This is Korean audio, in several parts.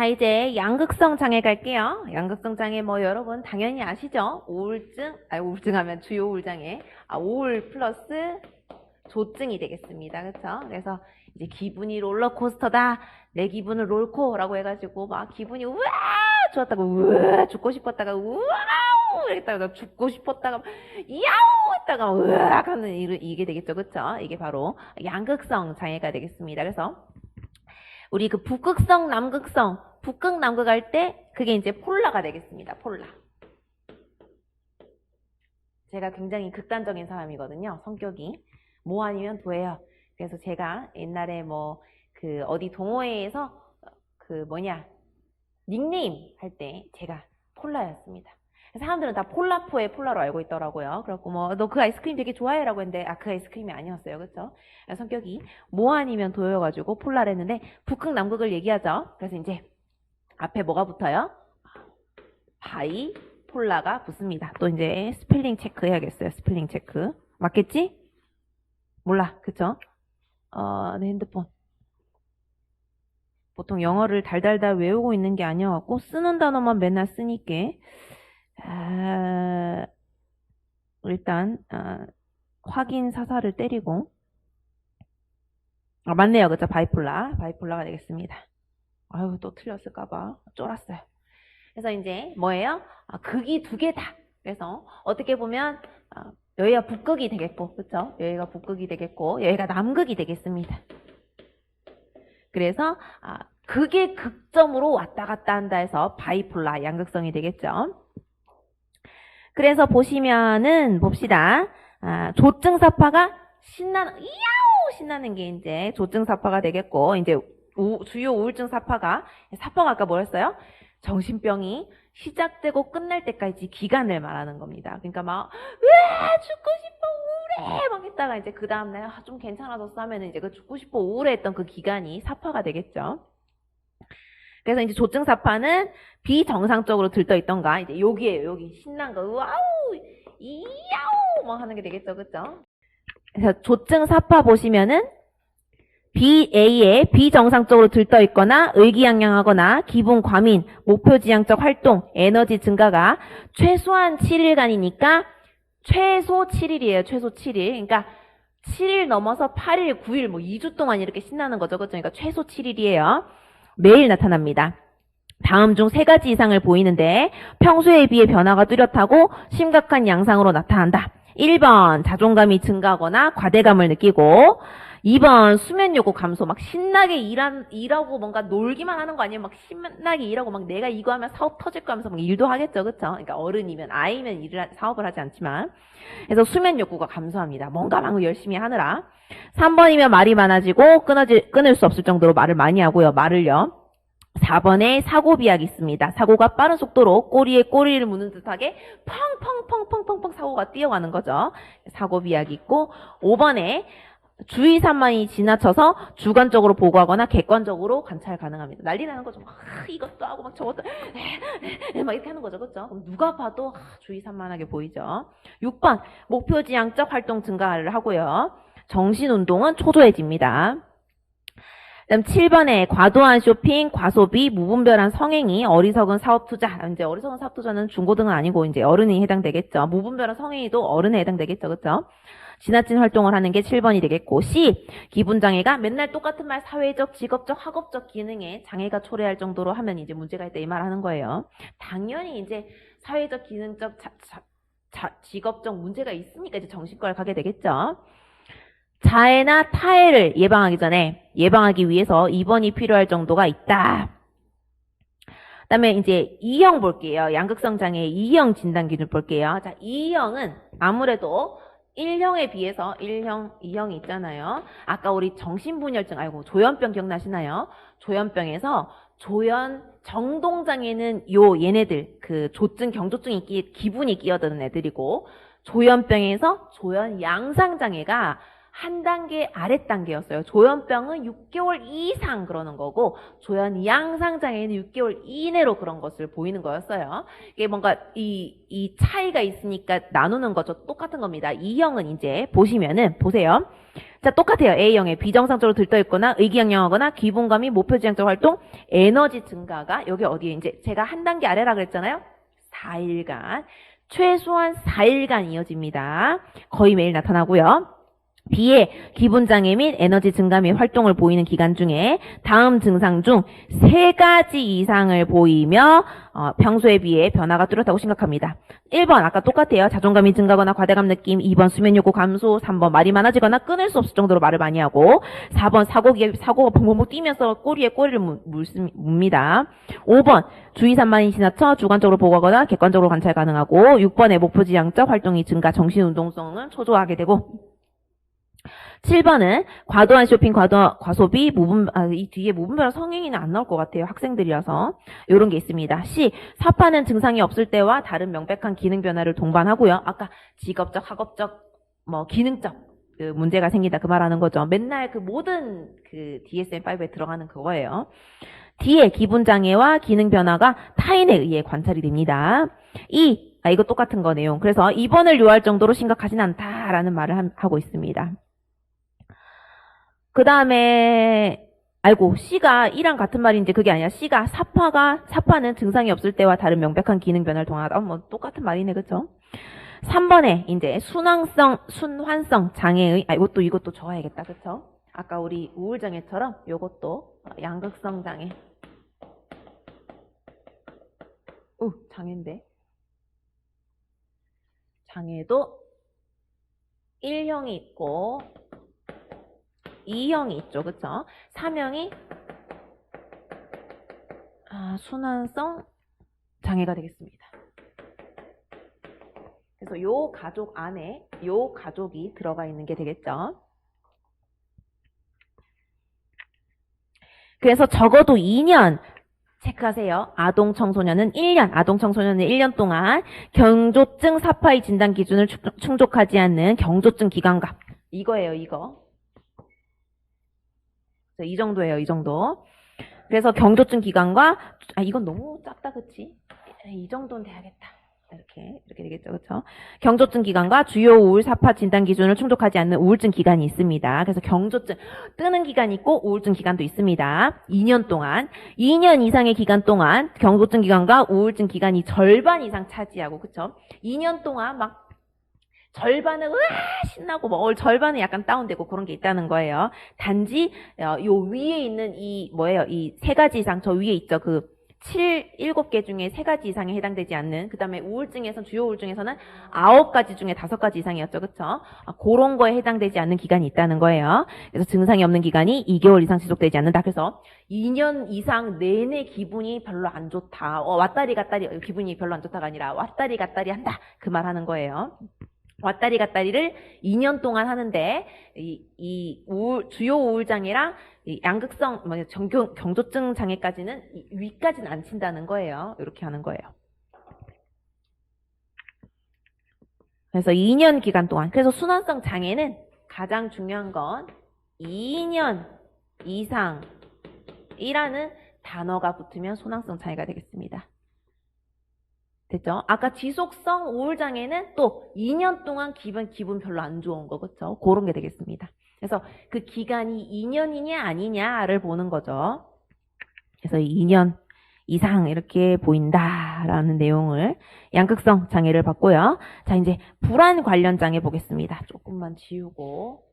자, 이제 양극성 장애 갈게요. 양극성 장애 뭐 여러분 당연히 아시죠? 우울증 하면 주요 우울장애. 우울 플러스 조증이 되겠습니다. 그렇죠? 그래서 이제 기분이 롤러코스터다. 내 기분은 롤코라고 해가지고 막 기분이 우와 좋았다가 우와 죽고 싶었다가 우와 이랬다가 죽고 싶었다가 야우 했다가 우와 하는 이게 되겠죠. 그렇죠? 이게 바로 양극성 장애가 되겠습니다. 그래서 우리 그 북극성, 남극성, 북극, 남극 할 때 그게 이제 폴라가 되겠습니다. 폴라. 제가 굉장히 극단적인 사람이거든요. 성격이. 뭐 아니면 도예요. 그래서 제가 옛날에 어디 동호회에서 닉네임 할 때 제가 폴라였습니다. 사람들은 다 폴라포의 폴라로 알고 있더라고요. 그래갖고 너 그 아이스크림 되게 좋아해? 라고 했는데 그 아이스크림이 아니었어요. 그쵸? 성격이 뭐 아니면 도여가지고 폴라를 했는데 북극 남극을 얘기하죠. 그래서 이제 앞에 뭐가 붙어요? 바이 폴라가 붙습니다. 또 이제 스펠링 체크 해야겠어요. 스펠링 체크. 맞겠지? 몰라. 그쵸? 내 핸드폰. 보통 영어를 달달달 외우고 있는 게 아니어갖고 쓰는 단어만 맨날 쓰니까 일단 확인 사살을 때리고 맞네요. 그쵸? 바이폴라가 되겠습니다. 아유 또 틀렸을까봐 쫄았어요. 그래서 이제 뭐예요? 극이 두 개다. 그래서 어떻게 보면 여기가 북극이 되겠고 그쵸? 여기가 북극이 되겠고 여기가 남극이 되겠습니다. 그래서 극의 극점으로 왔다 갔다 한다 해서 바이폴라 양극성이 되겠죠. 그래서 보시면은 봅시다. 조증사파가 신나는 게 이제 조증사파가 되겠고 이제 주요 우울증 사파가 아까 뭐였어요? 정신병이 시작되고 끝날 때까지 기간을 말하는 겁니다. 그러니까 죽고 싶어 우울해 막 했다가 이제 그 다음날 좀 괜찮아졌어 하면은 이제 그 죽고 싶어 우울해 했던 그 기간이 사파가 되겠죠. 그래서 이제 조증 사파는 비정상적으로 들떠 있던가 이제 여기에요. 여기 신난 거 와우 이야우 뭐 하는 게 되겠죠. 그쵸? 그래서 조증 사파 보시면은 BA에 비정상적으로 들떠 있거나 의기양양하거나 기분 과민, 목표지향적 활동, 에너지 증가가 최소한 7일간이니까 최소 7일이에요. 최소 7일. 그러니까 7일 넘어서 8일, 9일, 2주 동안 이렇게 신나는 거죠. 그렇죠? 그러니까 최소 7일이에요. 매일 나타납니다. 다음 중 3가지 이상을 보이는데 평소에 비해 변화가 뚜렷하고 심각한 양상으로 나타난다. 1번 자존감이 증가하거나 과대감을 느끼고 2번 수면 요구 감소. 막 신나게 일하고 뭔가 놀기만 하는 거 아니에요? 막 신나게 일하고 막 내가 이거 하면 사업 터질 거 하면서 막 일도 하겠죠. 그쵸? 그러니까 어른이면 아이면 사업을 하지 않지만. 그래서 수면 욕구가 감소합니다. 뭔가 막 열심히 하느라. 3번이면 말이 많아지고 끊을 수 없을 정도로 말을 많이 하고요. 말을요. 4번에 사고비약이 있습니다. 사고가 빠른 속도로 꼬리에 꼬리를 무는 듯하게 펑펑펑펑펑펑 사고가 뛰어가는 거죠. 사고비약이 있고 5번에 주의 산만이 지나쳐서 주관적으로 보고하거나 객관적으로 관찰 가능합니다. 난리 나는 거죠. 이것도 하고 막 저것도 막 이렇게 하는 거죠. 그렇죠? 그럼 누가 봐도 주의 산만하게 보이죠. 6번 목표지향적 활동 증가를 하고요. 정신운동은 초조해집니다. 그다음 7번에 과도한 쇼핑, 과소비, 무분별한 성행위, 어리석은 사업 투자. 이제 어리석은 사업 투자는 중고등은 아니고 이제 어른이 해당되겠죠. 무분별한 성행위도 어른에 해당되겠죠. 그렇죠? 지나친 활동을 하는 게 7번이 되겠고 C. 기분장애가 맨날 똑같은 말 사회적, 직업적, 학업적 기능에 장애가 초래할 정도로 하면 이제 문제가 있다 이 말 하는 거예요. 당연히 이제 사회적, 기능적, 직업적 문제가 있으니까 이제 정신과를 가게 되겠죠. 자해나 타해를 예방하기 위해서 입원이 필요할 정도가 있다. 그다음에 이제 2형 볼게요. 양극성 장애의 2형 진단 기준 볼게요. 자, 2형은 아무래도 1형에 비해서 2형이 있잖아요. 아까 우리 정신분열증, 조현병 기억나시나요? 조현병에서 정동장애는 얘네들, 조증, 경조증이 기분이 끼어드는 애들이고, 조현병에서 조현양상장애가 한 단계 아래 단계였어요. 조현병은 6개월 이상 그러는 거고 조현양상장애는 6개월 이내로 그런 것을 보이는 거였어요. 이게 뭔가 이 차이가 있으니까 나누는 거죠. 똑같은 겁니다. 2형은 이제 보시면은 보세요. 자, 똑같아요. A형에 비정상적으로 들떠있거나 의기양양하거나 기분감이 목표지향적 활동, 에너지 증가가 여기 어디에 이제 제가 한 단계 아래라 그랬잖아요. 4일간. 최소한 4일간 이어집니다. 거의 매일 나타나고요. B의 기분장애 및 에너지 증가 및 활동을 보이는 기간 중에 다음 증상 중 3가지 이상을 보이며 평소에 비해 변화가 뚜렷하고 심각합니다. 1번 아까 똑같아요. 자존감이 증가하거나 과대감 느낌, 2번 수면 욕구 감소, 3번 말이 많아지거나 끊을 수 없을 정도로 말을 많이 하고, 4번 사고가 벙벙 뛰면서 꼬리에 꼬리를 묻습니다. 5번 주의 산만이 지나쳐 주관적으로 보고하거나 객관적으로 관찰 가능하고, 6번의 목표지향적 활동이 증가, 정신운동성은 초조하게 되고, 7번은 과도한 쇼핑, 과소비, 이 뒤에 무분별한 성행위는 안 나올 것 같아요. 학생들이라서. 이런 게 있습니다. C. 사파는 증상이 없을 때와 다른 명백한 기능 변화를 동반하고요. 아까 직업적, 학업적, 기능적 그 문제가 생기다 그 말하는 거죠. 맨날 그 모든 그 DSM-5에 들어가는 그거예요. D의 기분장애와 기능 변화가 타인에 의해 관찰이 됩니다. E. 이거 똑같은 거 내용. 그래서 입원을 요할 정도로 심각하진 않다라는 말을 하고 있습니다. 그 다음에 C가 E랑 같은 말인지 그게 아니라 C가 사파는 증상이 없을 때와 다른 명백한 기능 변화를 동하다. 똑같은 말이네, 그쵸? 3번에 이제 순환성 장애의 이것도 적어야겠다, 그쵸? 아까 우리 우울장애처럼 요것도 양극성 장애. 장애인데. 장애도 1형이 있고 2형이 있죠. 그쵸? 3형이 순환성 장애가 되겠습니다. 그래서 요 가족 안에 요 가족이 들어가 있는 게 되겠죠. 그래서 적어도 2년 체크하세요. 아동 청소년은 1년 동안 경조증 사파의 진단 기준을 충족하지 않는 경조증 기간과 이거예요, 이거. 이 정도예요, 이 정도. 그래서 경조증 기간과 이건 너무 작다, 그치? 이 정도는 돼야겠다. 이렇게 되겠죠, 그쵸? 경조증 기간과 주요 우울 사파 진단 기준을 충족하지 않는 우울증 기간이 있습니다. 그래서 경조증 뜨는 기간이 있고 우울증 기간도 있습니다. 2년 동안 2년 이상의 기간 동안 경조증 기간과 우울증 기간이 절반 이상 차지하고, 그쵸? 2년 동안 막 절반은 신나고 절반은 약간 다운되고 그런 게 있다는 거예요. 단지 요 위에 있는 이 3가지 이상 저 위에 있죠. 그 7개 중에 3가지 이상에 해당되지 않는, 그 다음에 주요 우울증에서는 9가지 중에 5가지 이상이었죠. 그쵸? 그런 거에 해당되지 않는 기간이 있다는 거예요. 그래서 증상이 없는 기간이 2개월 이상 지속되지 않는다. 그래서 2년 이상 내내 기분이 별로 안 좋다. 왔다리 갔다리, 기분이 별로 안 좋다가 아니라 왔다리 갔다리 한다. 그 말 하는 거예요. 왔다리 갔다리를 2년 동안 하는데 주요 우울장애랑 양극성 경조증 장애까지는 위까지는 안 친다는 거예요. 이렇게 하는 거예요. 그래서 2년 기간 동안. 그래서 순환성 장애는 가장 중요한 건 2년 이상이라는 단어가 붙으면 순환성 장애가 되겠습니다. 됐죠? 아까 지속성 우울장애는 또 2년 동안 기분 별로 안 좋은 거, 그쵸? 그런 게 되겠습니다. 그래서 그 기간이 2년이냐 아니냐를 보는 거죠. 그래서 2년 이상 이렇게 보인다라는 내용을 양극성 장애를 봤고요. 자, 이제 불안 관련 장애 보겠습니다. 조금만 지우고.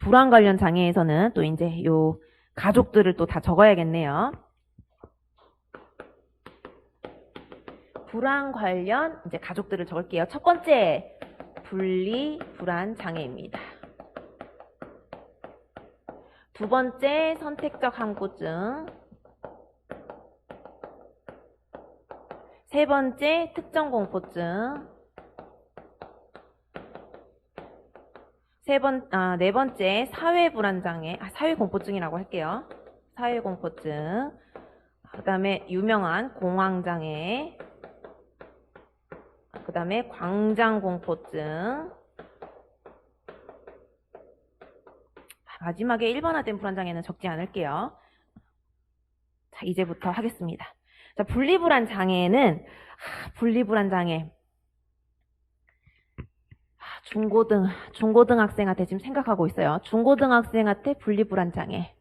불안 관련 장애에서는 또 이제 요 가족들을 또 다 적어야겠네요. 불안 관련 이제 가족들을 적을게요. 첫 번째, 분리 불안 장애입니다. 두 번째, 선택적 함구증. 세 번째, 특정 공포증. 네 번째, 사회불안장애, 사회공포증이라고 할게요. 사회공포증. 그 다음에 유명한 공황장애. 그 다음에 광장공포증. 마지막에 일반화된 불안장애는 적지 않을게요. 자, 이제부터 하겠습니다. 자, 분리불안장애는 분리불안장애. 중고등학생한테 지금 생각하고 있어요. 중고등학생한테 분리불안장애.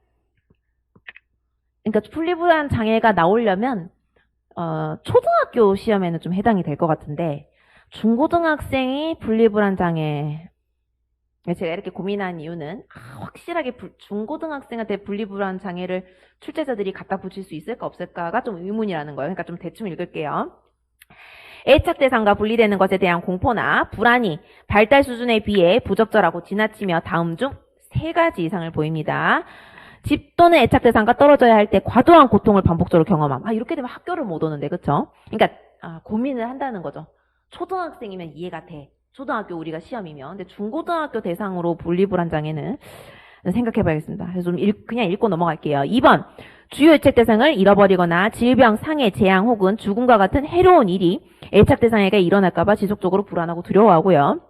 그러니까 분리불안장애가 나오려면 초등학교 시험에는 좀 해당이 될 것 같은데 중고등학생이 분리불안장애. 제가 이렇게 고민한 이유는 확실하게 중고등학생한테 분리불안장애를 출제자들이 갖다 붙일 수 있을까 없을까가 좀 의문이라는 거예요. 그러니까 좀 대충 읽을게요. 애착 대상과 분리되는 것에 대한 공포나 불안이 발달 수준에 비해 부적절하고 지나치며 다음 중 세 가지 이상을 보입니다. 집 또는 애착 대상과 떨어져야 할 때 과도한 고통을 반복적으로 경험함. 이렇게 되면 학교를 못 오는데, 그쵸? 그러니까 고민을 한다는 거죠. 초등학생이면 이해가 돼. 초등학교 우리가 시험이면. 근데 중고등학교 대상으로 분리불안장애는 생각해봐야겠습니다. 그래서 좀 그냥 읽고 넘어갈게요. 2번. 주요 애착 대상을 잃어버리거나 질병, 상해, 재앙 혹은 죽음과 같은 해로운 일이 애착 대상에게 일어날까봐 지속적으로 불안하고 두려워하고요.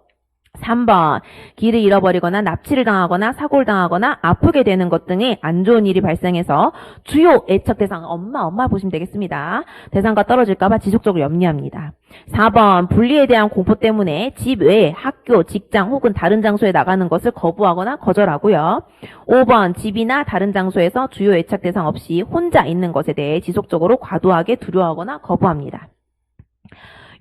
3번. 길을 잃어버리거나 납치를 당하거나 사고를 당하거나 아프게 되는 것 등의 안 좋은 일이 발생해서 주요 애착 대상, 엄마 보시면 되겠습니다. 대상과 떨어질까봐 지속적으로 염려합니다. 4번. 분리에 대한 공포 때문에 집 외에 학교, 직장 혹은 다른 장소에 나가는 것을 거부하거나 거절하고요. 5번. 집이나 다른 장소에서 주요 애착 대상 없이 혼자 있는 것에 대해 지속적으로 과도하게 두려워하거나 거부합니다.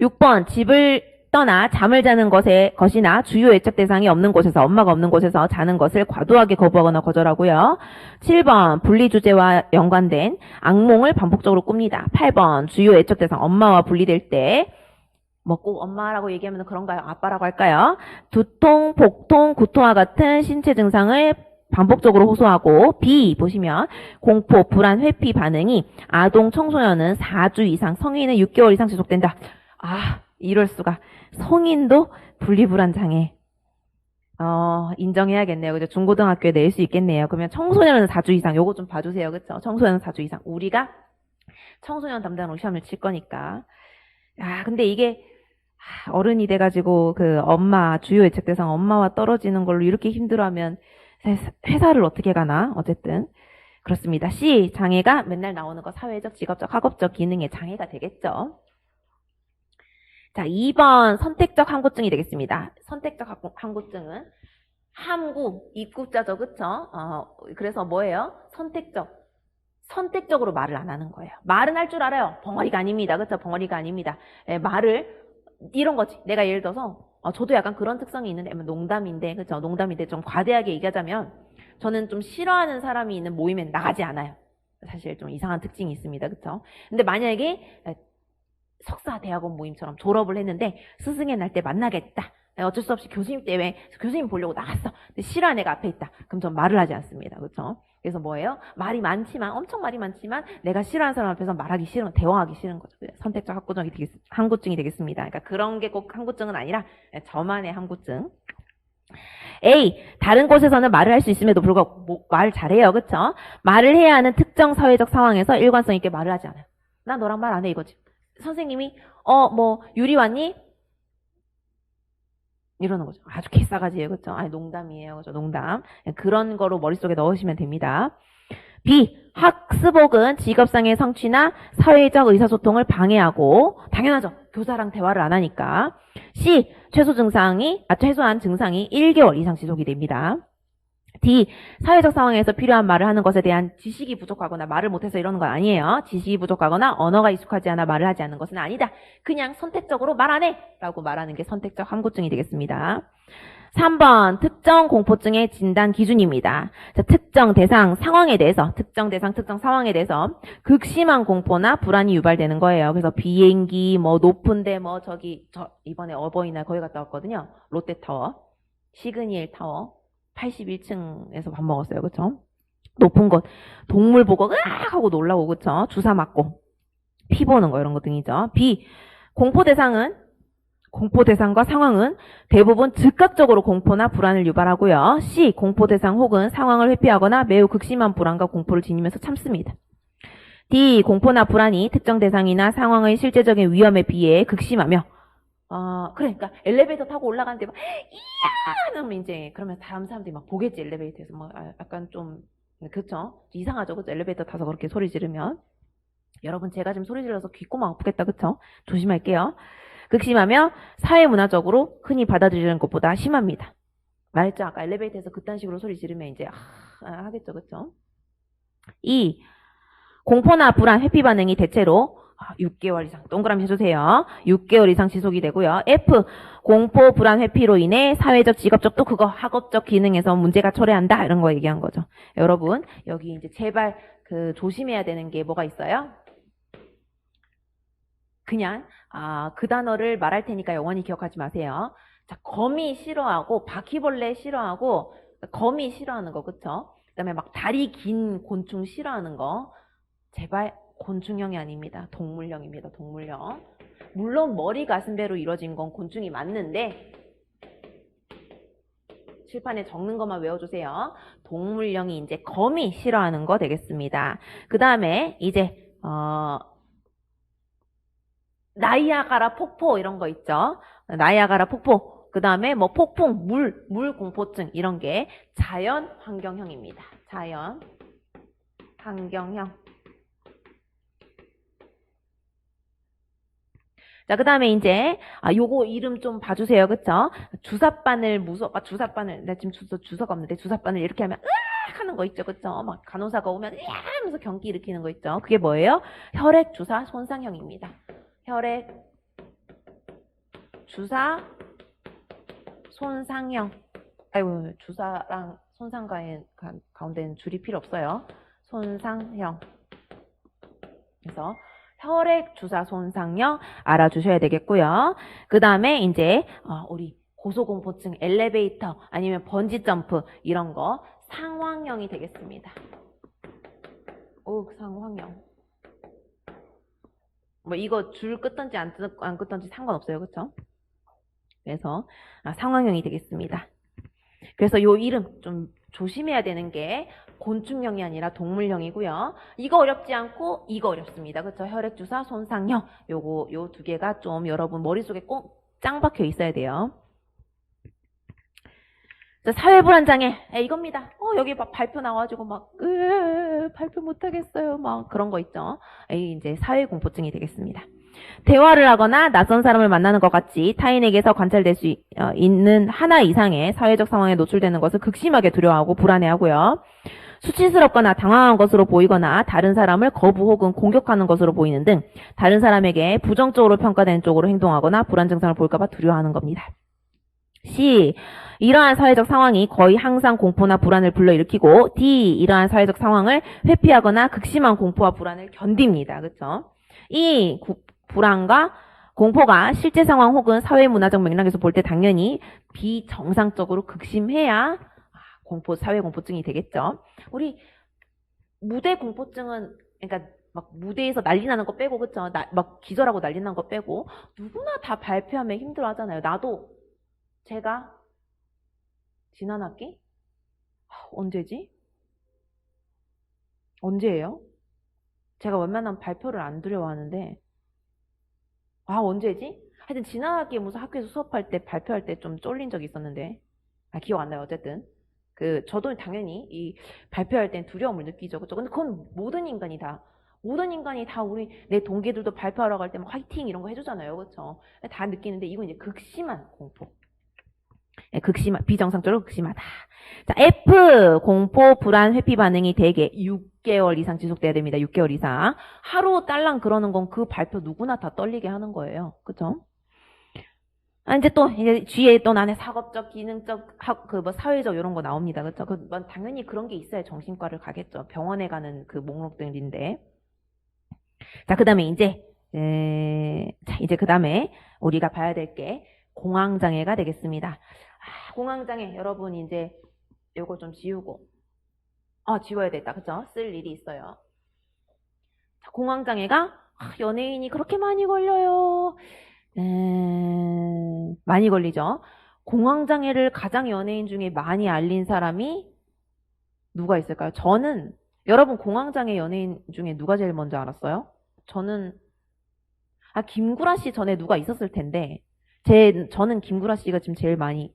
6번. 집을 떠나 잠을 자는 것이나 주요 애착 대상이 없는 곳에서, 엄마가 없는 곳에서 자는 것을 과도하게 거부하거나 거절하고요. 7번. 분리 주제와 연관된 악몽을 반복적으로 꿉니다. 8번. 주요 애착 대상 엄마와 분리될 때 꼭 엄마라고 얘기하면 그런가요? 아빠라고 할까요? 두통, 복통, 구토와 같은 신체 증상을 반복적으로 호소하고 B 보시면 공포, 불안, 회피 반응이 아동, 청소년은 4주 이상, 성인은 6개월 이상 지속된다. 이럴 수가. 성인도 분리불안장애. 인정해야겠네요. 그죠? 중고등학교에 낼 수 있겠네요. 그러면 청소년은 4주 이상. 요거 좀 봐주세요. 그쵸? 청소년은 4주 이상. 우리가 청소년 담당으로 시험을 칠 거니까. 근데 이게 어른이 돼가지고 엄마, 주요 애착 대상 엄마와 떨어지는 걸로 이렇게 힘들어하면 회사를 어떻게 가나? 어쨌든. 그렇습니다. C. 장애가 맨날 나오는 거 사회적, 직업적, 학업적 기능의 장애가 되겠죠. 자, 2번 선택적 함구증이 되겠습니다. 선택적 함구증은 함구, 입구자죠. 그쵸? 그래서 뭐예요? 선택적으로 말을 안 하는 거예요. 말은 할 줄 알아요. 벙어리가 아닙니다. 그쵸? 벙어리가 아닙니다. 이런 거지. 내가 예를 들어서, 저도 약간 그런 특성이 있는데, 농담인데, 그쵸? 농담인데 좀 과대하게 얘기하자면, 저는 좀 싫어하는 사람이 있는 모임엔 나가지 않아요. 사실 좀 이상한 특징이 있습니다. 그쵸? 근데 만약에, 석사 대학원 모임처럼 졸업을 했는데 스승의 날 때 만나겠다. 어쩔 수 없이 교수님 때문에 교수님 보려고 나갔어. 근데 싫어하는 애가 앞에 있다. 그럼 전 말을 하지 않습니다. 그렇죠? 그래서 뭐예요? 엄청 말이 많지만 내가 싫어하는 사람 앞에서 말하기 싫은, 대화하기 싫은 거죠. 선택적 함구증이 되겠습니다. 그러니까 그런 게 꼭 함구증은 아니라 저만의 함구증. A. 다른 곳에서는 말을 할 수 있음에도 불구하고 말 잘해요. 그렇죠? 말을 해야 하는 특정 사회적 상황에서 일관성 있게 말을 하지 않아요. 나 너랑 말 안 해 이거지. 선생님이 유리 왔니? 이러는 거죠. 아주 개싸가지예요. 그렇죠? 농담이에요. 그죠? 농담. 그런 거로 머릿속에 넣으시면 됩니다. B. 학습혹은 직업상의 성취나 사회적 의사소통을 방해하고, 당연하죠. 교사랑 대화를 안 하니까. C. 최소한 증상이 1개월 이상 지속이 됩니다. D. 사회적 상황에서 필요한 말을 하는 것에 대한 지식이 부족하거나 말을 못해서 이러는 건 아니에요. 지식이 부족하거나 언어가 익숙하지 않아 말을 하지 않는 것은 아니다. 그냥 선택적으로 말 안 해! 라고 말하는 게 선택적 함구증이 되겠습니다. 3번. 특정 공포증의 진단 기준입니다. 자, 특정 대상, 상황에 대해서, 특정 대상, 특정 상황에 대해서 극심한 공포나 불안이 유발되는 거예요. 그래서 비행기, 높은데, 이번에 어버이날 거기 갔다 왔거든요. 롯데타워, 시그니엘 타워. 81층에서 밥 먹었어요. 그쵸? 높은 곳. 동물 보고 으악 하고 놀라고 그쵸? 주사 맞고 피 보는 거 이런 거 등이죠. B. 공포 대상과 상황은 대부분 즉각적으로 공포나 불안을 유발하고요. C. 공포 대상 혹은 상황을 회피하거나 매우 극심한 불안과 공포를 지니면서 참습니다. D. 공포나 불안이 특정 대상이나 상황의 실제적인 위험에 비해 극심하며 그러니까 엘리베이터 타고 올라가는데 막 이야 하면 이제 그러면 다른 사람들이 막 보겠지. 엘리베이터에서 약간 좀 그렇죠? 이상하죠. 그렇죠? 엘리베이터 타서 그렇게 소리 지르면. 여러분 제가 지금 소리 질러서 귓구멍 아프겠다 그쵸? 조심할게요. 극심하며 사회문화적으로 흔히 받아들이는 것보다 심합니다. 말했죠? 아까 엘리베이터에서 그딴 식으로 소리 지르면 이제 하겠죠 그쵸? 2. 공포나 불안, 회피 반응이 대체로 6개월 이상 동그라미 해주세요. 6개월 이상 지속이 되고요. F. 공포, 불안, 회피로 인해 사회적, 직업적 또 그거 학업적 기능에서 문제가 초래한다 이런 거 얘기한 거죠. 여러분 여기 이제 제발 그 조심해야 되는 게 뭐가 있어요? 그냥 그 단어를 말할 테니까 영원히 기억하지 마세요. 자, 거미 싫어하고 바퀴벌레 싫어하고 거미 싫어하는 거 그쵸? 그다음에 막 다리 긴 곤충 싫어하는 거 제발 곤충형이 아닙니다. 동물형입니다. 동물형. 물론 머리 가슴 배로 이루어진 건 곤충이 맞는데 칠판에 적는 것만 외워주세요. 동물형이 이제 거미 싫어하는 거 되겠습니다. 그 다음에 이제 나이아가라 폭포 이런 거 있죠. 나이아가라 폭포. 그 다음에 뭐 폭풍, 물 공포증 이런 게 자연 환경형입니다. 자연 환경형. 자, 그 다음에 이제, 요거 이름 좀 봐주세요. 그쵸? 주사바늘 주사바늘, 나 지금 주사가 없는데, 주사바늘 이렇게 하면, 으악! 하는 거 있죠. 그쵸? 막 간호사가 오면, 으악! 하면서 경기 일으키는 거 있죠. 그게 뭐예요? 혈액 주사 손상형입니다. 혈액 주사 손상형. 아이고, 주사랑 손상 가운데는 줄이 필요 없어요. 손상형. 그래서, 혈액 주사 손상형 알아주셔야 되겠고요. 그 다음에 이제 우리 고소공포증, 엘리베이터 아니면 번지 점프 이런 거 상황형이 되겠습니다. 상황형. 뭐 이거 줄 끄던지 안 끄던지 상관없어요, 그렇죠? 그래서 상황형이 되겠습니다. 그래서 요 이름 좀 조심해야 되는 게 곤충형이 아니라 동물형이고요. 이거 어렵지 않고 이거 어렵습니다. 그렇죠? 혈액주사 손상형 요 두 개가 좀 여러분 머릿속에 꼭 짱 박혀 있어야 돼요. 자, 사회불안장애 이겁니다. 여기 막 발표 나와가지고 막 발표 못하겠어요. 막 그런 거 있죠. 이제 사회공포증이 되겠습니다. 대화를 하거나 낯선 사람을 만나는 것 같이 타인에게서 관찰될 수 있는 하나 이상의 사회적 상황에 노출되는 것을 극심하게 두려워하고 불안해하고요. 수치스럽거나 당황한 것으로 보이거나 다른 사람을 거부 혹은 공격하는 것으로 보이는 등 다른 사람에게 부정적으로 평가되는 쪽으로 행동하거나 불안 증상을 보일까 봐 두려워하는 겁니다. C. 이러한 사회적 상황이 거의 항상 공포나 불안을 불러일으키고 D. 이러한 사회적 상황을 회피하거나 극심한 공포와 불안을 견딥니다. 그렇죠? E. 불안과 공포가 실제 상황 혹은 사회문화적 맥락에서 볼 때 당연히 비정상적으로 극심해야 사회공포증이 되겠죠. 우리 무대 공포증은 그러니까 막 무대에서 난리 나는 거 빼고 그쵸? 막 기절하고 난리 나는 거 빼고 누구나 다 발표하면 힘들어 하잖아요. 나도 제가 지난 학기? 언제지? 언제예요? 제가 웬만하면 발표를 안 두려워하는데 언제지? 하여튼 지난 학기에 무슨 학교에서 수업할 때 발표할 때 좀 쫄린 적이 있었는데 기억 안 나요. 어쨌든 저도 당연히 이 발표할 땐 두려움을 느끼죠. 그죠? 근데 그건 모든 인간이 다 우리 내 동기들도 발표하러 갈 때 막 화이팅 이런 거 해주잖아요. 그렇죠? 다 느끼는데 이건 이제 극심한 공포. 비정상적으로 극심하다. 자, F 공포 불안 회피 반응이 대개 6개월 이상 지속돼야 됩니다. 6개월 이상. 하루 딸랑 그러는 건 그 발표 누구나 다 떨리게 하는 거예요. 그렇죠? 이제 뒤에 또 나는 사업적, 기능적, 사회적 이런 거 나옵니다. 그렇죠? 당연히 그런 게 있어야 정신과를 가겠죠. 병원에 가는 그 목록들인데. 자, 그다음에 이제 그다음에 우리가 봐야 될 게 공황장애가 되겠습니다. 공황장애 여러분 이제 요거 좀 지우고 지워야 되겠다. 그죠? 쓸 일이 있어요. 자, 공황장애가 연예인이 그렇게 많이 걸려요. 많이 걸리죠. 공황장애를 가장 연예인 중에 많이 알린 사람이 누가 있을까요? 여러분 공황장애 연예인 중에 누가 제일 먼저 알았어요? 저는 김구라 씨 전에 누가 있었을 텐데 저는 김구라 씨가 지금 제일 많이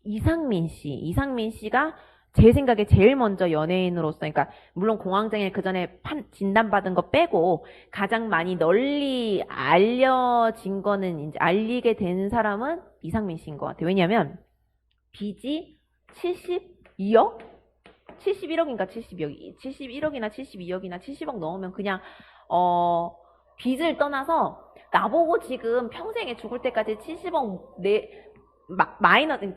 이상민 씨가 제 생각에 제일 먼저 연예인으로서, 그러니까 물론 공황장애 그 전에 진단받은 거 빼고 가장 많이 널리 알려진 거는 이제 알리게 된 사람은 이상민 씨인 것 같아요. 왜냐하면 빚이 72억? 71억인가 72억, 71억이나 72억이나 70억 넣으면 그냥 빚을 떠나서 나보고 지금 평생에 죽을 때까지 70억 마이너스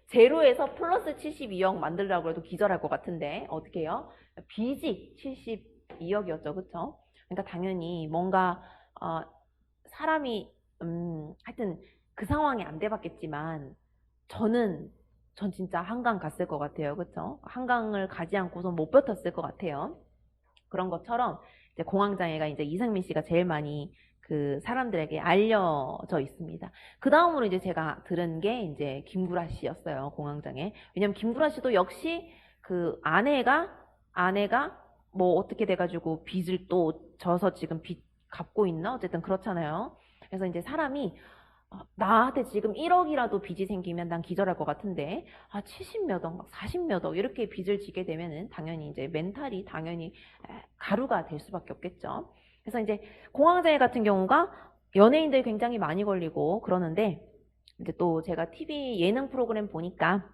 제로에서 플러스 72억 만들려고 해도 기절할 것 같은데 어떻게 해요? 빚이 72억이었죠, 그쵸? 그러니까 당연히 뭔가 사람이 하여튼 그 상황이 안 돼봤겠지만 전 진짜 한강 갔을 것 같아요, 그쵸? 한강을 가지 않고서 못 버텼을 것 같아요. 그런 것처럼 이제 공황장애가 이제 이상민 씨가 제일 많이 그 사람들에게 알려져 있습니다. 그 다음으로 이제 제가 들은 게 이제 김구라 씨였어요, 공황장애. 왜냐면 김구라 씨도 역시 그 아내가 뭐 어떻게 돼가지고 빚을 또 져서 지금 빚 갚고 있나? 어쨌든 그렇잖아요. 그래서 이제 사람이 나한테 지금 1억이라도 빚이 생기면 난 기절할 것 같은데 70몇 억, 40몇 억 이렇게 빚을 지게 되면은 당연히 이제 멘탈이 당연히 가루가 될 수밖에 없겠죠. 그래서 이제 공황장애 같은 경우가 연예인들 굉장히 많이 걸리고 그러는데 이제 또 제가 TV 예능 프로그램 보니까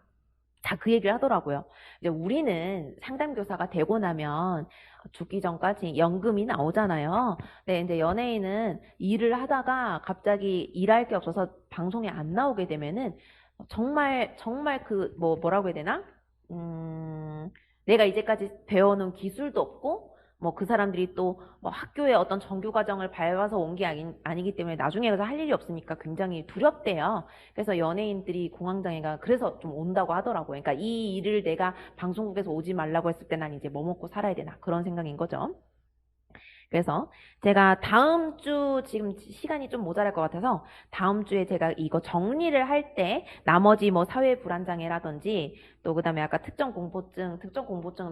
다 그 얘기를 하더라고요. 이제 우리는 상담교사가 되고 나면 죽기 전까지 연금이 나오잖아요. 근데 이제 연예인은 일을 하다가 갑자기 일할 게 없어서 방송에 안 나오게 되면은 정말 뭐라고 해야 되나? 내가 이제까지 배워놓은 기술도 없고 뭐 그 사람들이 또 뭐 학교에 어떤 정규 과정을 밟아서 온 게 아니기 때문에 나중에 가서 할 일이 없으니까 굉장히 두렵대요. 그래서 연예인들이 공황장애가 그래서 좀 온다고 하더라고요. 그러니까 이 일을 내가 방송국에서 오지 말라고 했을 때 난 이제 뭐 먹고 살아야 되나 그런 생각인 거죠. 그래서 제가 다음 주 지금 시간이 좀 모자랄 것 같아서 다음 주에 제가 이거 정리를 할 때 나머지 뭐 사회 불안장애라든지 또 그다음에 아까 특정 공포증은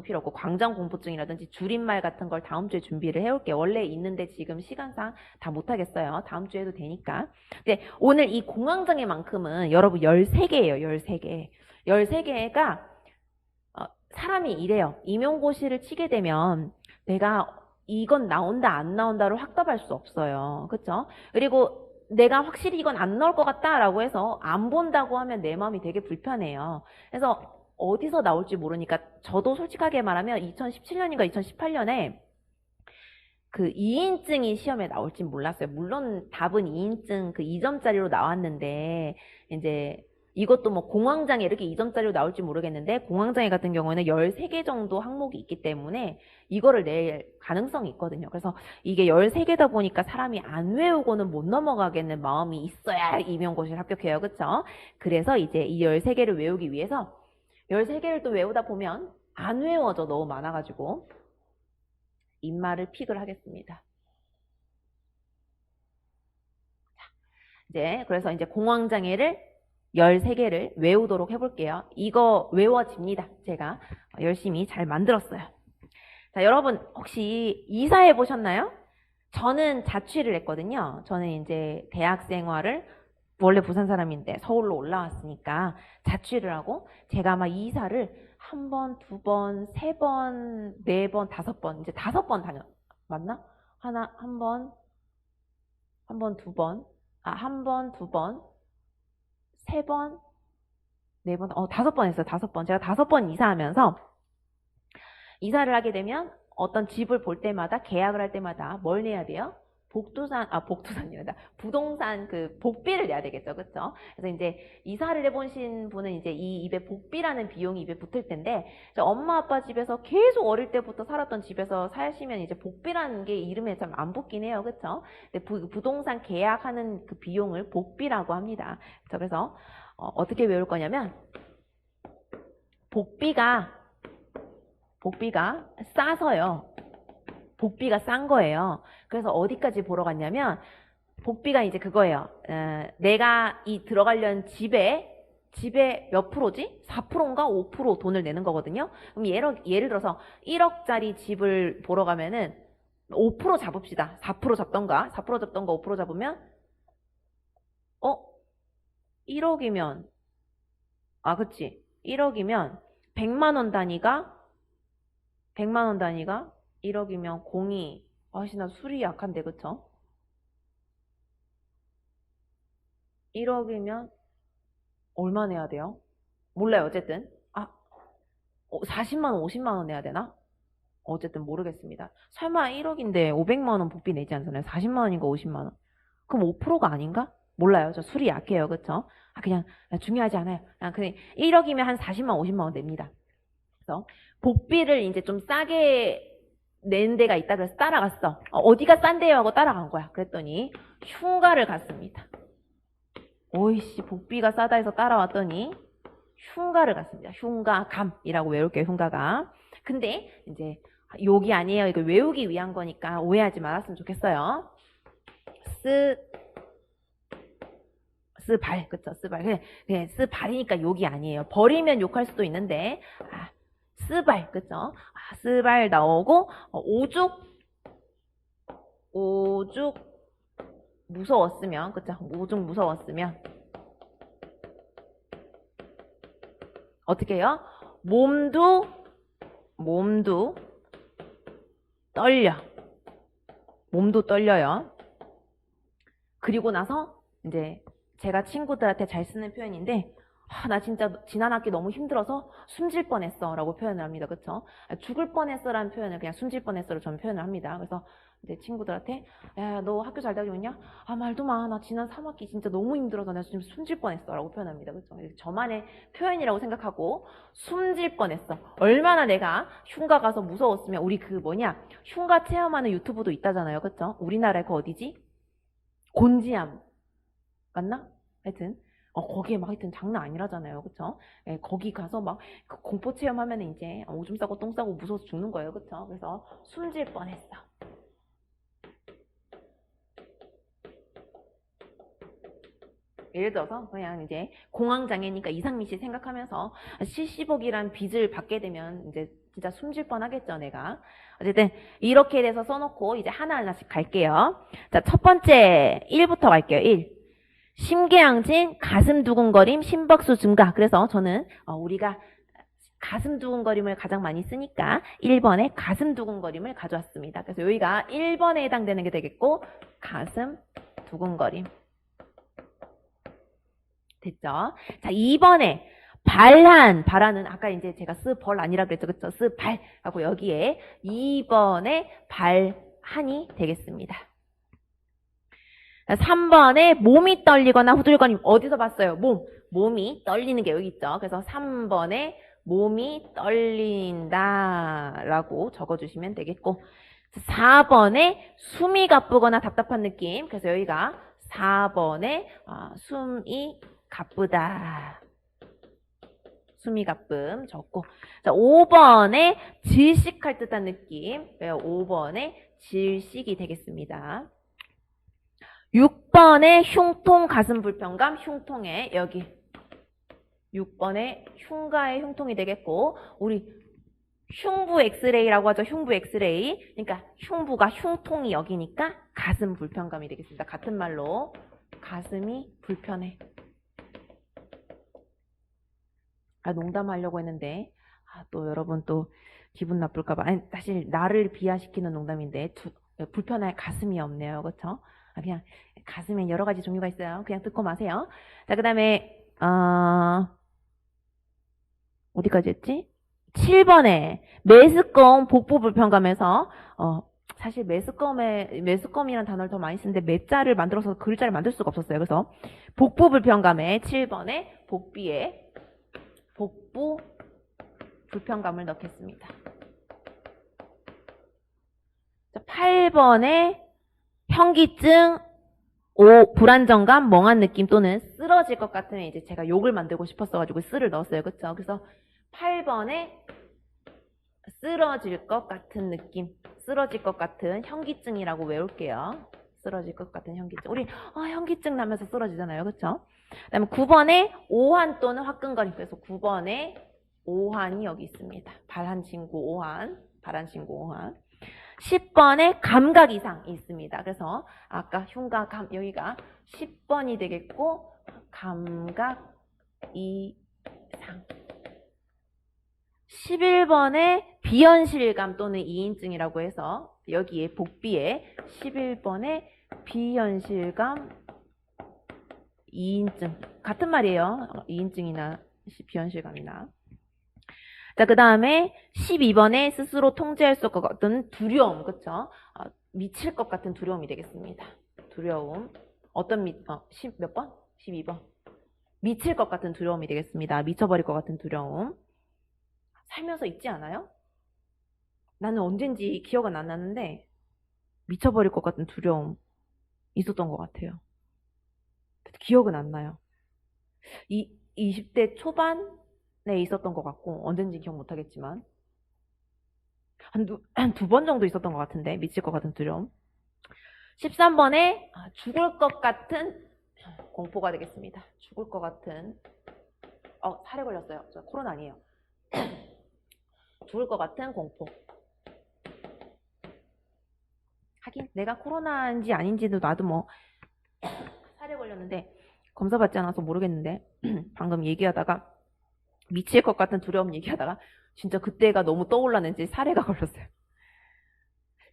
필요 없고 광장 공포증이라든지 줄임말 같은 걸 다음 주에 준비를 해올게요. 원래 있는데 지금 시간상 다 못하겠어요. 다음 주에 해도 되니까. 근데 오늘 이 공황장애만큼은 여러분 13개예요. 13개. 13개가 사람이 이래요. 임용고시를 치게 되면 내가 이건 나온다 안 나온다를 확답할 수 없어요. 그쵸? 그리고 내가 확실히 이건 안 나올 것 같다라고 해서 안 본다고 하면 내 마음이 되게 불편해요. 그래서 어디서 나올지 모르니까 저도 솔직하게 말하면 2017년인가 2018년에 그 2인증이 시험에 나올진 몰랐어요. 물론 답은 2인증 그 2점짜리로 나왔는데 이제 이것도 뭐 공황장애 이렇게 2점짜리로 나올지 모르겠는데 공황장애 같은 경우에는 13개 정도 항목이 있기 때문에 이거를 낼 가능성이 있거든요. 그래서 이게 13개다 보니까 사람이 안 외우고는 못 넘어가겠는 마음이 있어야 임용고시를 합격해요. 그쵸? 그래서 이제 이 13개를 외우기 위해서 13개를 또 외우다 보면 안 외워져 너무 많아가지고 인마를 픽을 하겠습니다. 그래서 이제 공황장애를 13개를 외우도록 해볼게요. 이거 외워집니다. 제가 열심히 잘 만들었어요. 자, 여러분 혹시 이사해 보셨나요? 저는 자취를 했거든요. 저는 이제 대학 생활을 원래 부산 사람인데 서울로 올라왔으니까 자취를 하고 제가 아마 이사를 한 번, 두 번, 세 번, 네 번, 다섯 번 이제 5번 맞나? 한 번, 두 번, 한 번, 두 번, 세 번, 네 번, 5번 했어요. 5번. 제가 5번 이사하면서 이사를 하게 되면 어떤 집을 볼 때마다 계약을 할 때마다 뭘 내야 돼요? 복두산이란다. 부동산 그 복비를 내야 되겠죠. 그쵸? 그래서 이제 이사를 해보신 분은 이제 이 입에 복비라는 비용이 입에 붙을 텐데, 엄마 아빠 집에서 계속 어릴 때부터 살았던 집에서 사시면 이제 복비라는 게 이름에 참 안 붙긴 해요. 그쵸? 근데 부동산 계약하는 그 비용을 복비라고 합니다. 그래서 어떻게 외울 거냐면, 복비가 싸서요. 복비가 싼 거예요. 그래서 어디까지 보러 갔냐면 복비가 이제 그거예요. 내가 이 들어가려는 집에 몇 프로지? 4%인가 5% 돈을 내는 거거든요. 그럼 예를 들어서 1억짜리 집을 보러 가면은 5% 잡읍시다. 4% 잡던가 5% 잡으면 1억이면 그치. 1억이면 100만 원 단위가 1억이면 공이 아씨 나 술이 약한데 그쵸? 1억이면 얼마 내야 돼요? 몰라요 어쨌든 40만 원 50만 원 내야 되나? 어쨌든 모르겠습니다. 설마 1억인데 500만 원 복비 내지 않잖아요. 40만 원인가 50만 원. 그럼 5%가 아닌가? 몰라요. 저 술이 약해요. 그쵸? 그냥 중요하지 않아요. 그냥 1억이면 한 40만 50만 원 냅니다. 그래서 복비를 이제 좀 싸게 낸 데가 있다 그래서 따라갔어. 어디가 싼데요? 하고 따라간 거야. 그랬더니 흉가를 갔습니다. 오이씨 복비가 싸다 해서 따라왔더니 흉가를 갔습니다. 흉가감이라고 외울게요. 흉가감. 근데 이제 욕이 아니에요. 이거 외우기 위한 거니까 오해하지 말았으면 좋겠어요. 스발 그쵸? 스발 그냥 스발이니까 욕이 아니에요. 버리면 욕할 수도 있는데 스발 그쵸? 스발 나오고 오죽 무서웠으면 그쵸? 오죽 무서웠으면 어떻게 해요? 몸도 떨려. 몸도 떨려요. 그리고 나서 이제 제가 친구들한테 잘 쓰는 표현인데 나 진짜 지난 학기 너무 힘들어서 숨질 뻔했어 라고 표현을 합니다. 그쵸? 죽을 뻔했어 라는 표현을 그냥 숨질 뻔했어 로 저는 표현을 합니다. 그래서 이제 친구들한테 야 너 학교 잘 다니고 있냐? 말도 마. 나 지난 3학기 진짜 너무 힘들어서 내가 지금 숨질 뻔했어 라고 표현합니다. 그쵸? 저만의 표현이라고 생각하고 숨질 뻔했어. 얼마나 내가 흉가 가서 무서웠으면 우리 흉가 체험하는 유튜브도 있다잖아요. 그쵸? 우리나라에 그 어디지? 곤지암 맞나? 하여튼 거기에 막 하여튼 장난 아니라잖아요. 그쵸? 예, 거기 가서 막 공포 체험하면 이제 오줌 싸고 똥 싸고 무서워서 죽는 거예요. 그쵸? 그래서 숨질 뻔했어. 예를 들어서 그냥 이제 공황장애니까 이상민 씨 생각하면서 70억이란 빚을 받게 되면 이제 진짜 숨질 뻔하겠죠, 내가. 어쨌든 이렇게 돼서 써놓고 이제 하나하나씩 갈게요. 자, 첫 번째 1부터 갈게요. 1. 심계양진, 가슴 두근거림, 심박수 증가. 그래서 저는 우리가 가슴 두근거림을 가장 많이 쓰니까 1번에 가슴 두근거림을 가져왔습니다. 그래서 여기가 1번에 해당되는 게 되겠고 가슴 두근거림. 됐죠? 자, 2번에 발한은 아까 이제 제가 스벌 아니라 그랬죠. 그쵸? 스발 하고 여기에 2번에 발한이 되겠습니다. 3번에 몸이 떨리거나 후들거림. 어디서 봤어요? 몸이 떨리는 게 여기 있죠. 그래서 3번에 몸이 떨린다 라고 적어주시면 되겠고 4번에 숨이 가쁘거나 답답한 느낌. 그래서 여기가 4번에 숨이 가쁘다. 숨이 가쁨 적고 자 5번에 질식할 듯한 느낌. 5번에 질식이 되겠습니다. 6번에 흉통, 가슴 불편감, 흉통에 여기 6번에 흉가의 흉통이 되겠고 우리 흉부 엑스레이라고 하죠. 흉부 엑스레이. 그러니까 흉부가 흉통이 여기니까 가슴 불편감이 되겠습니다. 같은 말로 가슴이 불편해. 농담하려고 했는데 또 여러분 또 기분 나쁠까봐 사실 나를 비하시키는 농담인데 불편할 가슴이 없네요. 그렇죠? 그냥 가슴에 여러 가지 종류가 있어요. 그냥 듣고 마세요. 자, 그 다음에 어디까지 했지? 7번에 매스꺼움 복부 불편감에서 사실 매스꺼움이라는 단어를 더 많이 쓰는데 매자를 만들어서 글자를 만들 수가 없었어요. 그래서 복부 불편감에 7번에 복비에 복부 불편감을 넣겠습니다. 자, 8번에 현기증, 불안정감, 멍한 느낌 또는 쓰러질 것 같으면 이제 제가 욕을 만들고 싶었어가지고 쓰를 넣었어요. 그쵸? 그래서 8번에 쓰러질 것 같은 느낌, 쓰러질 것 같은 현기증이라고 외울게요. 쓰러질 것 같은 현기증. 우리 현기증 나면서 쓰러지잖아요. 그쵸? 그 다음에 9번에 오한 또는 화끈거림. 그래서 9번에 오한이 여기 있습니다. 발한 친구 오한, 발한 친구 오한. 10번에 감각 이상이 있습니다. 그래서 아까 흉가 여기가 10번이 되겠고 감각 이상. 11번에 비현실감 또는 이인증이라고 해서 여기에 복비에 11번에 비현실감, 이인증 같은 말이에요. 이인증이나 비현실감이나. 자, 그 다음에 12번에 스스로 통제할 수 없을 것 같은 두려움, 그쵸? 미칠 것 같은 두려움이 되겠습니다. 두려움. 어떤 몇 번? 12번. 미칠 것 같은 두려움이 되겠습니다. 미쳐버릴 것 같은 두려움. 살면서 있지 않아요? 나는 언젠지 기억은 안 나는데 미쳐버릴 것 같은 두려움 있었던 것 같아요. 기억은 안 나요. 20대 초반에 있었던 것 같고 언젠지 기억 못하겠지만 한 두 번 정도 있었던 것 같은데 미칠 것 같은 두려움. 13번에 죽을 것 같은 공포가 되겠습니다. 죽을 것 같은 살에 걸렸어요. 저 코로나 아니에요. 죽을 것 같은 공포. 하긴 내가 코로나인지 아닌지도 나도 뭐 살에 걸렸는데 검사 받지 않아서 모르겠는데 방금 얘기하다가 미칠 것 같은 두려움 얘기하다가 진짜 그때가 너무 떠올랐는지 살에가 걸렸어요.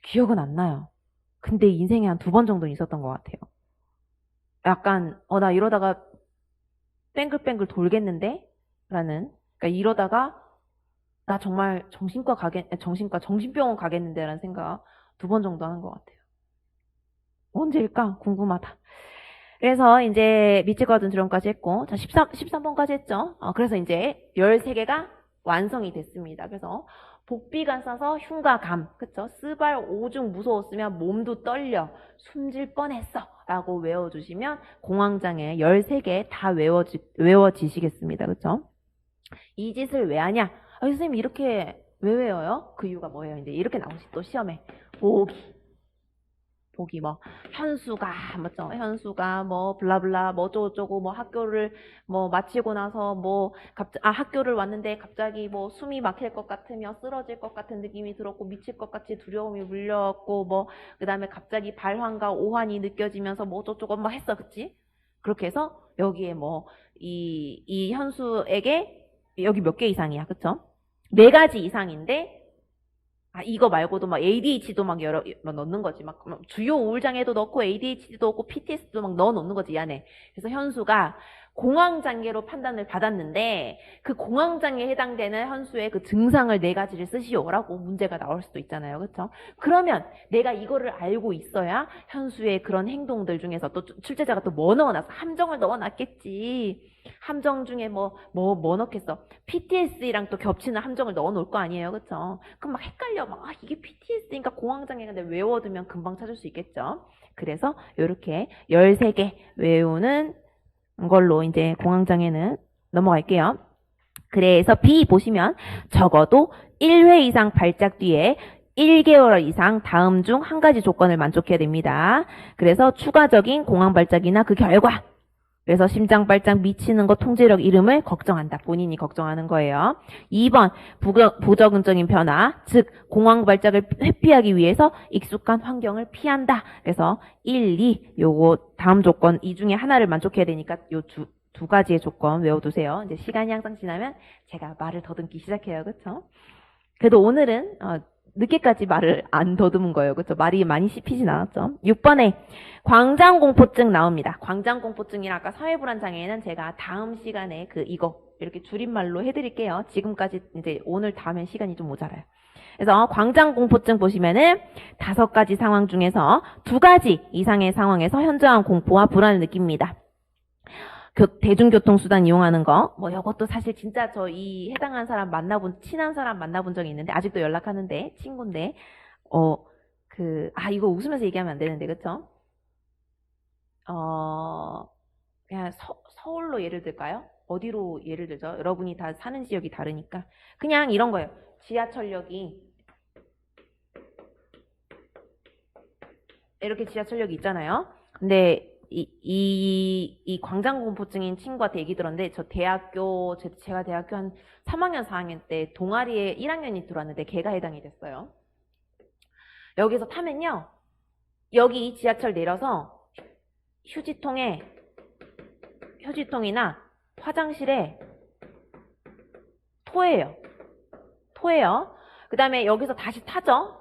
기억은 안 나요. 근데 인생에 한 두 번 정도는 있었던 것 같아요. 약간 나 이러다가 뱅글뱅글 돌겠는데? 라는, 그러니까 이러다가 나 정말 정신병원 가겠는데? 라는 생각 두 번 정도 하는 것 같아요. 언제일까? 궁금하다. 그래서 이제 미칠 것 같은 두려움까지 했고, 자, 13번까지 했죠. 그래서 이제 13개가 완성이 됐습니다. 그래서 복비가 싸서 흉과 감, 그쵸? 스발 오중 무서웠으면 몸도 떨려, 숨질 뻔했어 라고 외워주시면 공황장애 13개 다 외워지시겠습니다. 그쵸? 이 짓을 왜 하냐? 선생님 이렇게 왜 외워요? 그 이유가 뭐예요? 이제 이렇게 나오시 또 시험에 보기 뭐 현수가 맞죠? 현수가 뭐 블라블라 뭐 어쩌고저쩌고 뭐 학교를 뭐 마치고 나서 뭐 학교를 왔는데 갑자기 뭐 숨이 막힐 것 같으며 쓰러질 것 같은 느낌이 들었고 미칠 것 같이 두려움이 물려왔고 뭐 그다음에 갑자기 발환과 오한이 느껴지면서 뭐 어쩌고저쩌고 막 했어, 그치? 그렇게 해서 여기에 뭐 이 현수에게 여기 몇 개 이상이야, 그쵸? 4가지 이상인데 이거 말고도 막 ADHD도 막 막 넣는 거지. 막 주요 우울장애도 넣고 ADHD도 넣고 PTSD도 막 넣어 놓는 거지, 이 안에. 그래서 현수가 공황장애로 판단을 받았는데 그 공황장애에 해당되는 현수의 그 증상을 4가지를 쓰시오라고 문제가 나올 수도 있잖아요. 그렇죠? 그러면 내가 이거를 알고 있어야 현수의 그런 행동들 중에서 또 출제자가 또 뭐 넣어놨어? 함정을 넣어놨겠지. 함정 중에 뭐 넣겠어? PTSD랑 또 겹치는 함정을 넣어놓을 거 아니에요, 그쵸? 그럼 막 헷갈려, 이게 PTSD인가 공황장애인데 외워두면 금방 찾을 수 있겠죠? 그래서 이렇게 13개 외우는 걸로 이제 공황장애는 넘어갈게요. 그래서 B 보시면 적어도 1회 이상 발작 뒤에 1개월 이상 다음 중 한 가지 조건을 만족해야 됩니다. 그래서 추가적인 공황 발작이나 그 결과, 그래서 심장 발작 미치는 것 통제력 잃음을 걱정한다. 본인이 걱정하는 거예요. 2번 부적응적인 변화, 즉 공황 발작을 회피하기 위해서 익숙한 환경을 피한다. 그래서 1, 2 요거 다음 조건 이 중에 하나를 만족해야 되니까 요 두 가지의 조건 외워두세요. 이제 시간이 항상 지나면 제가 말을 더듬기 시작해요. 그렇죠? 그래도 오늘은 늦게까지 말을 안 더듬은 거예요. 그렇죠? 말이 많이 씹히진 않았죠. 6번에 광장공포증 나옵니다. 광장공포증이랑 아까 사회불안장애는 제가 다음 시간에 이거 이렇게 줄임말로 해드릴게요. 지금까지 이제 오늘 다음엔 시간이 좀 모자라요. 그래서 광장공포증 보시면은 5가지 상황 중에서 2가지 이상의 상황에서 현저한 공포와 불안을 느낍니다. 대중교통수단 이용하는 거, 이것도 사실 진짜 저 이 해당한 사람 친한 사람 만나본 적이 있는데, 아직도 연락하는데, 친구인데, 이거 웃으면서 얘기하면 안 되는데, 그쵸? 그냥 서울로 예를 들까요? 어디로 예를 들죠? 여러분이 다 사는 지역이 다르니까. 그냥 이런 거예요. 지하철역이, 이렇게 지하철역이 있잖아요. 근데, 이 광장공포증인 친구한테 얘기 들었는데, 제가 대학교 한 3학년, 4학년 때 동아리에 1학년이 들어왔는데 걔가 해당이 됐어요. 여기서 타면요, 여기 지하철 내려서 휴지통이나 화장실에 토해요. 토예요. 그 다음에 여기서 다시 타죠.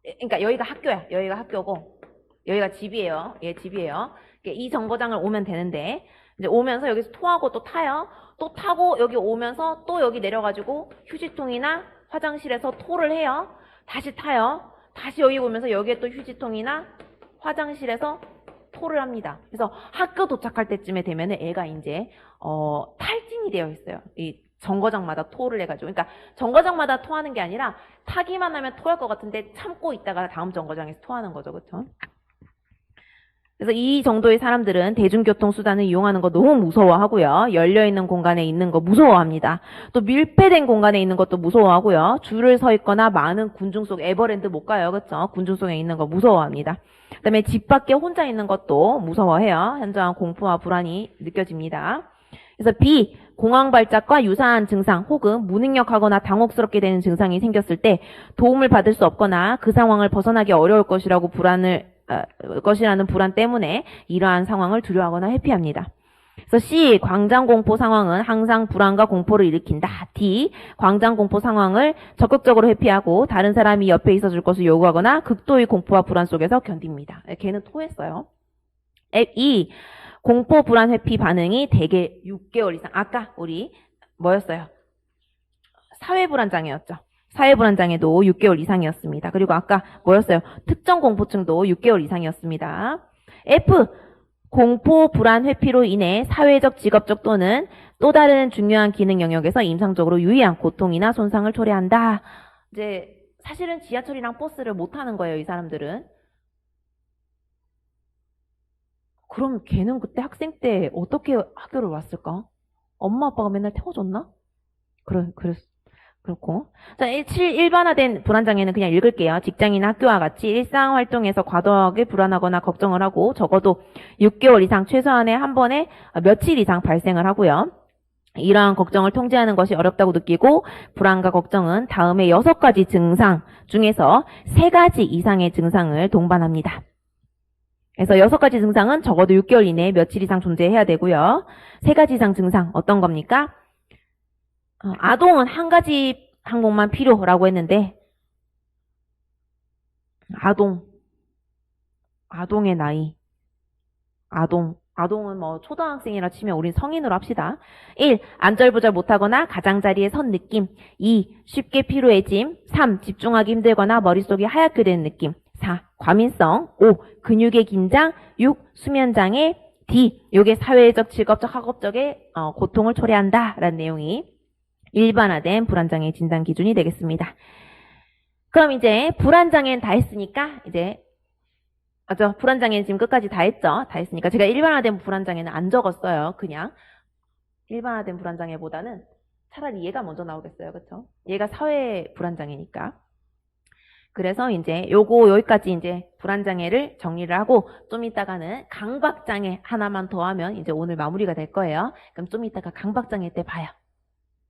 그러니까 여기가 학교야. 여기가 학교고 여기가 집이에요. 얘 집이에요. 이 정거장을 오면 되는데 이제 오면서 여기서 토하고 또 타요. 또 타고 여기 오면서 또 여기 내려가지고 휴지통이나 화장실에서 토를 해요. 다시 타요. 다시 여기 오면서 여기에 또 휴지통이나 화장실에서 토를 합니다. 그래서 학교 도착할 때쯤에 되면은 애가 이제 탈진이 되어 있어요. 이 정거장마다 토를 해가지고. 그러니까 정거장마다 토하는 게 아니라 타기만 하면 토할 것 같은데 참고 있다가 다음 정거장에서 토하는 거죠. 그렇죠? 그래서 이 정도의 사람들은 대중교통수단을 이용하는 거 너무 무서워하고요. 열려있는 공간에 있는 거 무서워합니다. 또 밀폐된 공간에 있는 것도 무서워하고요. 줄을 서 있거나 많은 군중 속 에버랜드 못 가요. 그렇죠? 군중 속에 있는 거 무서워합니다. 그다음에 집 밖에 혼자 있는 것도 무서워해요. 현저한 공포와 불안이 느껴집니다. 그래서 B, 공황 발작과 유사한 증상 혹은 무능력하거나 당혹스럽게 되는 증상이 생겼을 때 도움을 받을 수 없거나 그 상황을 벗어나기 어려울 것이라는 불안 때문에 이러한 상황을 두려워하거나 회피합니다. 그래서 C, 광장공포 상황은 항상 불안과 공포를 일으킨다. D, 광장공포 상황을 적극적으로 회피하고 다른 사람이 옆에 있어줄 것을 요구하거나 극도의 공포와 불안 속에서 견딥니다. 걔는 토했어요. E, 공포 불안 회피 반응이 대개 6개월 이상. 아까 우리 뭐였어요? 사회불안장애였죠. 사회불안장애도 6개월 이상이었습니다. 그리고 아까 뭐였어요? 특정 공포증도 6개월 이상이었습니다. F, 공포 불안 회피로 인해 사회적, 직업적 또는 또 다른 중요한 기능 영역에서 임상적으로 유의한 고통이나 손상을 초래한다. 이제 사실은 지하철이랑 버스를 못 타는 거예요, 이 사람들은. 그럼 걔는 그때 학생 때 어떻게 학교를 왔을까? 엄마 아빠가 맨날 태워줬나? 그렇고. 자, 7. 일반화된 불안장애는 그냥 읽을게요. 직장이나 학교와 같이 일상활동에서 과도하게 불안하거나 걱정을 하고 적어도 6개월 이상 최소한의 한 번에 며칠 이상 발생을 하고요. 이러한 걱정을 통제하는 것이 어렵다고 느끼고 불안과 걱정은 다음에 6가지 증상 중에서 3가지 이상의 증상을 동반합니다. 그래서 6가지 증상은 적어도 6개월 이내에 며칠 이상 존재해야 되고요. 3가지 이상 증상 어떤 겁니까? 아동은 한 가지 항목만 필요라고 했는데 아동의 나이, 아동은 뭐 초등학생이라 치면 우린 성인으로 합시다. 1. 안절부절 못하거나 가장자리에 선 느낌. 2. 쉽게 피로해짐. 3. 집중하기 힘들거나 머릿속이 하얗게 되는 느낌. 4. 과민성. 5. 근육의 긴장. 6. 수면장애. D. 요게 사회적, 직업적, 학업적의 고통을 초래한다라는 내용이 일반화된 불안장애 진단 기준이 되겠습니다. 그럼 이제 불안장애는 다 했으니까 이제 불안장애는 지금 끝까지 다 했죠. 다 했으니까 제가 일반화된 불안장애는 안 적었어요. 그냥 일반화된 불안장애보다는 차라리 얘가 먼저 나오겠어요. 그렇죠? 얘가 사회 불안장애니까. 그래서 이제 여기까지 이제 불안장애를 정리를 하고 좀 이따가는 강박장애 하나만 더 하면 이제 오늘 마무리가 될 거예요. 그럼 좀 이따가 강박장애 때 봐요.